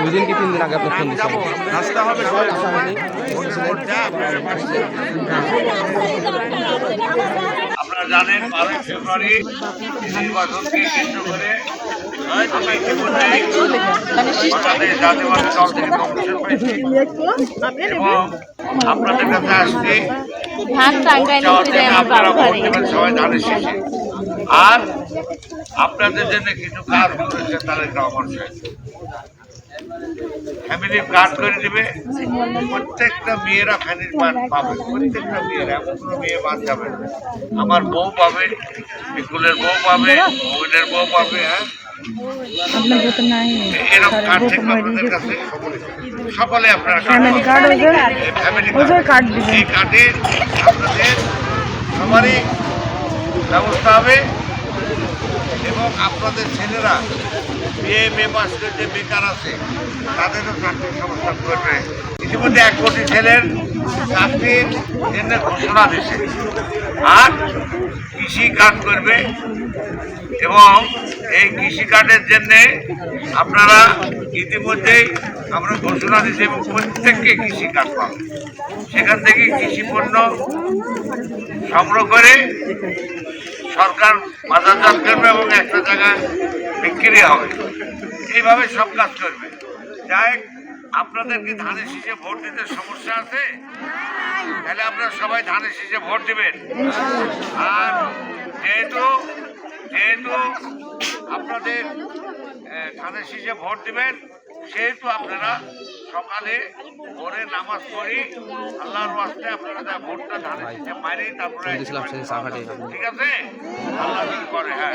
দুই দিন কি 3 দিন আগে আপনার ফোন দিচ্ছেন? নাস্তা হবে আপনারা জানেন 12 ফেব্রুয়ারি নির্বাচনকে কেন্দ্র করে বাংলাদেশ জাতীয়তাবাদী দল থেকে নমিনেশন পেয়েছি এবং আপনাদের কাছে আসছি আপনারা ভোট দেবেন সবাই ধানের শেষে। আর আপনাদের জন্য কিছু কাজ করেছে তাদের আমার ফ্যামিলি কার্ড করে দিবে। প্রত্যেকটা মেয়েরা ফ্যামিলি কার্ড পাবে, প্রত্যেকটা মেয়েরা, এমন কোনো মেয়ে বাদ যাবে না। আমার বউ পাবে, বিকুলের বউ পাবে, মহিনের বউ পাবে। হ্যাঁ, এরকম কার্ড থেকে আপনাদের কাছে সকলে আপনারা ফ্যামিলি কার্ড, এই কার্ডে আপনাদের সবারই ব্যবস্থা হবে এবং আপনাদের ছেলেরা বিএ পাস করে যে বেকার আছে তাদেরও চাকরির সংস্থান করবে। ইতিমধ্যে 1 কোটি ছেলের চাকরির জন্য ঘোষণা দিয়েছে। আর কৃষি কার্ড করবে এবং এই কৃষি কার্ডের জন্যে আপনারা ইতিমধ্যেই আমরা ঘোষণা দিচ্ছি এবং প্রত্যেককে কৃষি কার্ড পাবে। সেখান থেকে কৃষি পণ্য সংগ্রহ করে সরকার বাজারজাত করবে এবং একটা জায়গায় বিক্রি হবে। এইভাবে সব কাজ করবে। যাই আপনাদের কি ধানের শীষে ভোট দিতে সমস্যা আছে? তাহলে আপনারা সবাই ধানের শীষে ভোট দিবেন। আর যেহেতু আপনাদের ধানের শীষে ভোট দিবেন, সেহেতু আপনারা সকালে ভোরে নামাজ পড়ি আল্লাহর ওয়াস্তে আপনারা ভোটটা ধানের শীষে মারি, তারপরে ঠিক আছে আল্লাহ করে। হ্যাঁ,